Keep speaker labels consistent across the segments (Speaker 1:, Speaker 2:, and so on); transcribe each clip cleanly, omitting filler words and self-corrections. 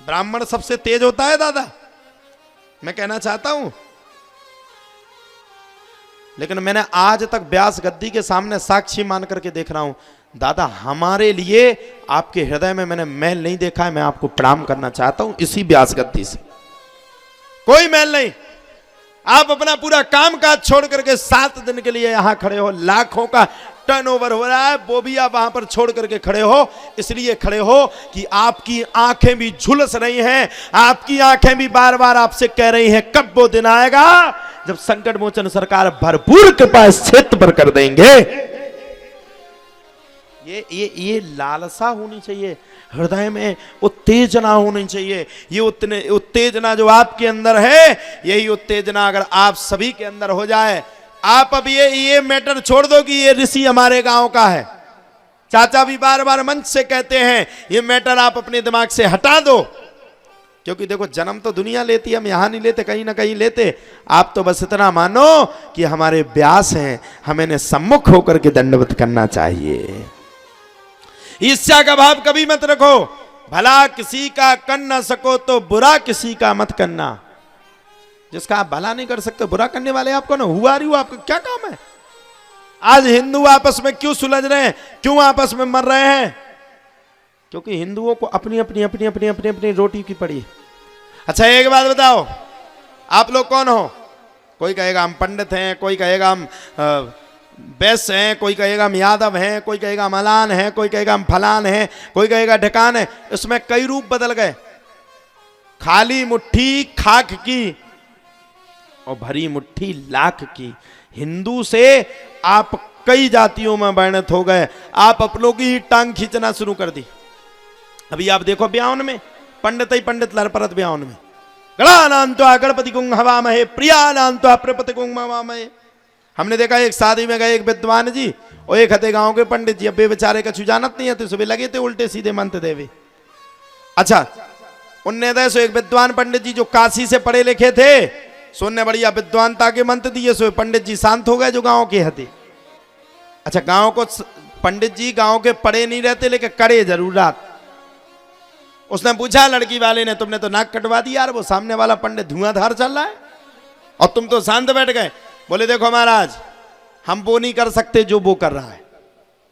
Speaker 1: ब्राह्मण सबसे तेज होता है दादा, मैं कहना चाहता हूं। लेकिन मैंने आज तक व्यास गद्दी के सामने साक्षी मान करके देख रहा हूं दादा, हमारे लिए आपके हृदय में मैंने मैल नहीं देखा है। मैं आपको प्रणाम करना चाहता हूं इसी व्यास गद्दी से, कोई मैल नहीं। आप अपना पूरा काम काज छोड़ करके 7 दिन के लिए यहां खड़े हो, लाखों का टर्नओवर हो रहा है, वो भी आप वहां पर छोड़ करके खड़े हो। इसलिए खड़े हो कि आपकी आंखें भी झुलस रही हैं, आपकी आंखें भी बार बार आपसे कह रही हैं कब वो दिन आएगा जब संकट मोचन सरकार भरपूर कृपा इस क्षेत्र पर कर देंगे। ये लालसा होनी चाहिए हृदय में, उत्तेजना होनी चाहिए। ये उत्तेजना जो आपके अंदर है, यही उत्तेजना अगर आप सभी के अंदर हो जाए। आप अब ये मैटर छोड़ दो कि ये ऋषि हमारे गांव का है। चाचा भी बार बार मंच से कहते हैं ये मैटर आप अपने दिमाग से हटा दो, क्योंकि देखो जन्म तो दुनिया लेती है, हम यहां नहीं लेते, कहीं ना कहीं लेते। आप तो बस इतना मानो कि हमारे व्यास हैं, हमें इन्हें सम्मुख होकर के दंडवत करना चाहिए। ईर्ष्या का भाव कभी मत रखो, भला किसी का कर ना सको तो बुरा किसी का मत करना। जिसका आप भला नहीं कर सकते बुरा करने वाले आपको ना हुआ रही हो, आपका क्या काम है? आज हिंदू आपस में क्यों सुलझ रहे हैं, क्यों आपस में मर रहे हैं? क्योंकि हिंदुओं को अपनी अपनी अपनी अपनी अपनी अपनी रोटी की पड़ी। अच्छा एक बात बताओ, आप लोग कौन हो? कोई कहेगा हम पंडित हैं, कोई कहेगा हम वैश्य हैं, कोई कहेगा हम यादव हैं, कोई कहेगा हम अलान हैं, कोई कहेगा हम फलान हैं, कोई कहेगा ढकान है। इसमें कई रूप बदल गए। खाली मुट्ठी खाक की और भरी मुट्ठी लाख की। हिंदू से आप कई जातियों में वर्णित हो गए, आप अपनों की ही टांग खींचना शुरू कर दी। अभी आप देखो ब्यावन में पंडित ही पंडित लड़परत ब्यावन में, गणानान्त्वा गणपति कुंग हवामहे प्रियानान्त्वा प्रपति कुंग हवामहे। हमने देखा एक शादी में गए एक विद्वान जी और एक हते गांव के पंडित जी, अब बेचारे कछु जानत नहीं है तो सुबह लगे थे उल्टे सीधे मंत्र देवे। अच्छा उनने दे सो एक विद्वान पंडित जी जो काशी से पढ़े लिखे थे, सोने बढ़िया विद्वानता के मंत्र दिए, सो पंडित जी शांत हो गए जो गांव के हते। अच्छा गांव को पंडित जी गांव के पढ़े नहीं रहते लेकिन करे जरूर रात। उसने पूछा लड़की वाले ने, तुमने तो नाक कटवा दिया यार, वो सामने वाला पंडित धुआंधार चल रहा है और तुम तो शांत बैठ गए। बोले देखो महाराज हम वो नहीं कर सकते जो वो कर रहा है।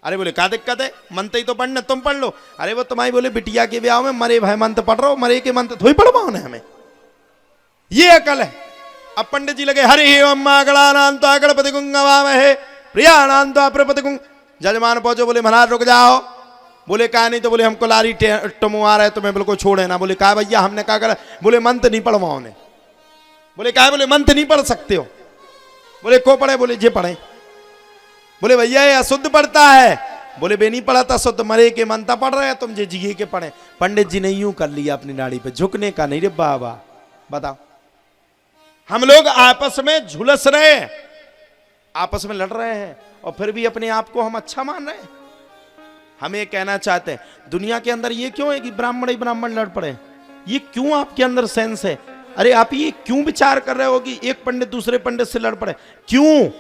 Speaker 1: अरे बोले क्या दिक्कत है, मंत्र ही तो पढ़ने, तुम पढ़ लो। अरे वो तुम्हारी बोले बिटिया के ब्याह में मरे भाई मंत्र पढ़ रहा हो, मरे के मंत्र थोड़ी पढ़वाओ ने हमें, ये अकल है। अब पंडित जी लगे हरि ओम गणानान्त्वा गणपति कुंग हवामहे प्रियानान्त्वा प्रपति कुंग। जजमान पहुंचो, बोले महाराज रुक जाओ। बोले कहा नहीं तो बोले हमको लारी टमुआ रहे, तुम्हें बिल्कुल छोड़े ना। बोले कहा भैया हमने कहा कर, बोले मंत्र नहीं पढ़वाओ ने। बोले कहा, बोले मंत्र नहीं पढ़ सकते हो। बोले को पढ़े? बोले जे पढ़े। बोले भैया ये अशुद्ध पढ़ता है। बोले बे नहीं पढ़ाता, शुद्ध मरे के मंत्र पढ़ रहे हैं, तुम जे जिए के पढ़े। पंडित जी ने यूं कर लिया अपनी नाड़ी पे, झुकने का नहीं रे बाबा। बताओ हम लोग आपस में झुलस रहे हैं, आपस में लड़ रहे हैं और फिर भी अपने आप को हम अच्छा मान रहे हैं। हम ये कहना चाहते हैं दुनिया के अंदर ये क्यों है कि ब्राह्मण ही ब्राह्मण लड़ पड़े? ये क्यों आपके अंदर सेंस है? अरे आप ये क्यों विचार कर रहे हो कि एक पंडित दूसरे पंडित से लड़ पड़े? क्यों?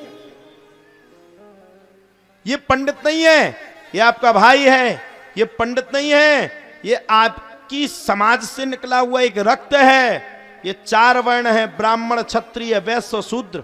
Speaker 1: ये पंडित नहीं है, ये आपका भाई है। ये पंडित नहीं है, ये आपकी समाज से निकला हुआ एक रक्त है। ये 4 वर्ण है, ब्राह्मण क्षत्रिय वैश्य शूद्र।